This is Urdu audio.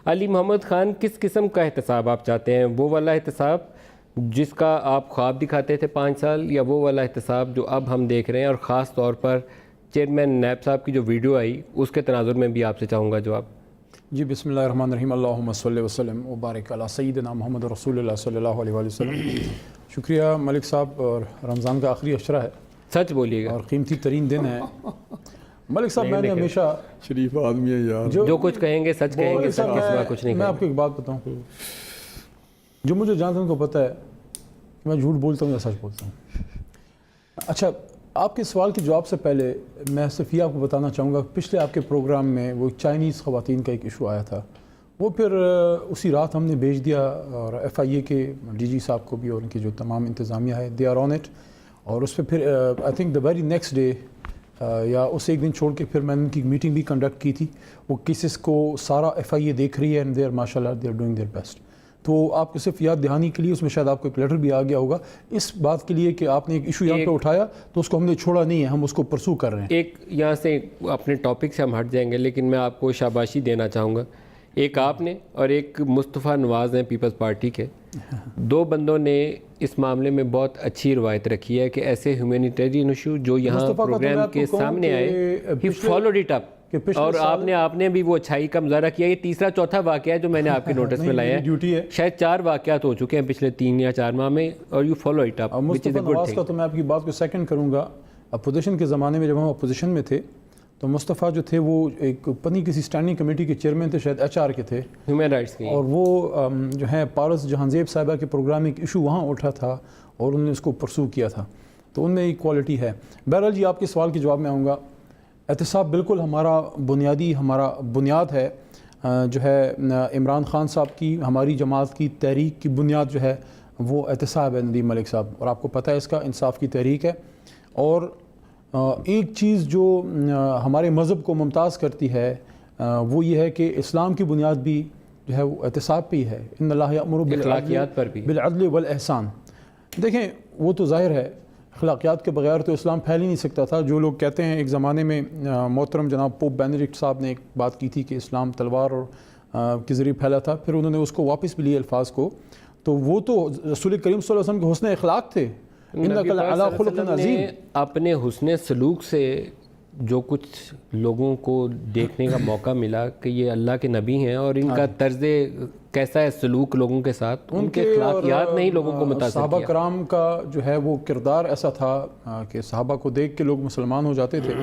علی محمد خان، کس قسم کا احتساب آپ چاہتے ہیں؟ وہ والا احتساب جس کا آپ خواب دکھاتے تھے 5 سال، یا وہ والا احتساب جو اب ہم دیکھ رہے ہیں؟ اور خاص طور پر چیئرمین نیب صاحب کی جو ویڈیو آئی اس کے تناظر میں بھی آپ سے چاہوں گا جواب۔ جی بسم اللہ الرحمن الرحیم، اللہم صلی وسلم وبارک علی سیدنا محمد رسول اللہ صلی اللہ علیہ وسلم۔ شکریہ ملک صاحب، اور رمضان کا آخری اشرہ ہے، سچ بولیے گا، اور قیمتی ترین دن ہے۔ ملک صاحب میں نے ہمیشہ شریف آدمی ہے یار، جو کچھ کہیں گے سچ کہیں گے، سچ کے سوا کچھ نہیں میں کہیں آپ کو ایک بات بتاؤں، جو مجھے جہاں تک کو پتہ ہے کہ میں جھوٹ بولتا ہوں یا سچ بولتا ہوں۔ اچھا، آپ کے سوال کے جواب سے پہلے میں صرف یہ آپ کو بتانا چاہوں گا، پچھلے آپ کے پروگرام میں وہ چائنیز خواتین کا ایک ایشو آیا تھا، وہ پھر اسی رات ہم نے بھیج دیا، اور ایف آئی اے کے ڈی جی صاحب کو بھی اور ان کی جو تمام انتظامیہ ہے، دے آر آن اٹ۔ اور اس پہ پھر I think the very next day یا اس ایک دن چھوڑ کے پھر میں نے ان کی میٹنگ بھی کنڈکٹ کی تھی۔ وہ کیسز کو سارا ایف آئی اے دیکھ رہی ہے، اینڈ دے آر ماشاء اللہ they are doing their best. تو آپ کو صرف یاد دہانی کے لیے اس میں شاید آپ کو ایک لیٹر بھی آ گیا ہوگا اس بات کے لیے کہ آپ نے ایک ایشو یہاں پہ اٹھایا تو اس کو ہم نے چھوڑا نہیں ہے، ہم اس کو پرسو کر رہے ہیں۔ ایک یہاں سے اپنے ٹاپک سے ہم ہٹ جائیں گے، لیکن میں آپ کو شاباشی دینا چاہوں گا۔ ایک آپ نے اور ایک مصطفیٰ نواز ہیں پیپلز پارٹی کے، دو بندوں نے اس معاملے میں بہت اچھی روایت رکھی ہے کہ ایسے ہیومینیٹیرین ایشو جو یہاں پروگرام کے سامنے آئے، ہی فالوڈ اٹ اپ، اور آپ نے بھی وہ اچھائی کا مظاہرہ کیا۔ یہ تیسرا چوتھا واقعہ ہے جو میں نے آپ کے نوٹس میں لایا ہے، شاید 4 واقعات ہو چکے ہیں پچھلے 3 یا 4 ماہ میں، اور you follow it up, which is a good Nawaz کا تو میں آپ کی بات کو سیکنڈ کروں گا۔ اپوزیشن کے زمانے میں جب ہم اپوزیشن میں تھے تو مصطفیٰ جو تھے وہ ایک پنی کسی اسٹینڈنگ کمیٹی کے چیئرمین تھے، شاید ایچ آر کے تھے، ہیومن رائٹس کی، اور وہ جو ہے پارس جہانزیب صاحبہ کے پروگرام ایک ایشو وہاں اٹھا تھا اور انہوں نے اس کو پرسو کیا تھا، تو ان میں ایک کوالٹی ہے۔ بہرحال جی آپ کے سوال کے جواب میں آؤں گا۔ احتساب بالکل ہمارا بنیاد ہے، جو ہے عمران خان صاحب کی، ہماری جماعت کی تحریک کی بنیاد جو ہے وہ احتساب ہے ندیم ملک صاحب، اور آپ کو پتہ ہے اس کا انصاف کی تحریک ہے۔ اور ایک چیز جو ہمارے مذہب کو ممتاز کرتی ہے وہ یہ ہے کہ اسلام کی بنیاد بھی جو ہے وہ احتساب پہ ہی ہے، ان اللہ یأمر بالعدل والاحسان۔ دیکھیں وہ تو ظاہر ہے، اخلاقیات کے بغیر تو اسلام پھیل ہی نہیں سکتا تھا۔ جو لوگ کہتے ہیں، ایک زمانے میں محترم جناب پوپ بینیڈکٹ صاحب نے ایک بات کی تھی کہ اسلام تلوار اور کے ذریعے پھیلا تھا، پھر انہوں نے اس کو واپس بھی لیے الفاظ کو، تو وہ تو رسول کریم صلی اللہ علیہ وسلم کے حسن اخلاق تھے، انک لعلی خلق عظیم۔ اپنے حسن سلوک سے جو کچھ لوگوں کو دیکھنے کا موقع ملا کہ یہ اللہ کے نبی ہیں، اور ان کا طرز کیسا ہے سلوک لوگوں کے ساتھ، ان کے اخلاقیات نے ہی لوگوں کو متاثر کیا۔ صحابہ کرام کا جو ہے وہ کردار ایسا تھا کہ صحابہ کو دیکھ کے لوگ مسلمان ہو جاتے تھے۔